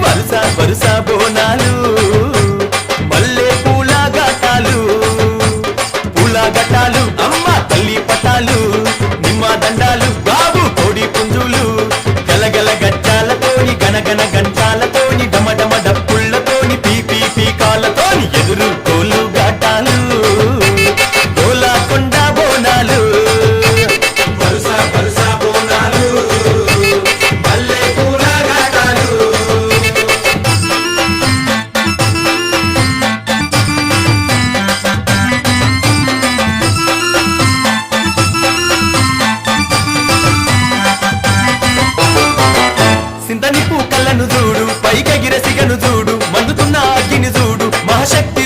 వరుస వరుస బోనాలు మల్లె పూల ఘటాలు పూల ఘటాలు అమ్మ తల్లి పటాలు నిమ్మ దండాలు బాబు కోడి పుంజులు గలగల గజ్జాలతోని గనగన గంటాలతోని డమడమ డప్పుళ్లతోని పీపీ పీకాలతోని ఎదురు కోలు ఘటాలు గోలాకొండ బోనాలు వరుస వరుస బోనాలు మల్లె పూల ఘటాలు సింతని పూకళ్ళను చూడు పైకెగిర సిగను చూడు మండుతున్న అగ్గిని చూడు మహాశక్తి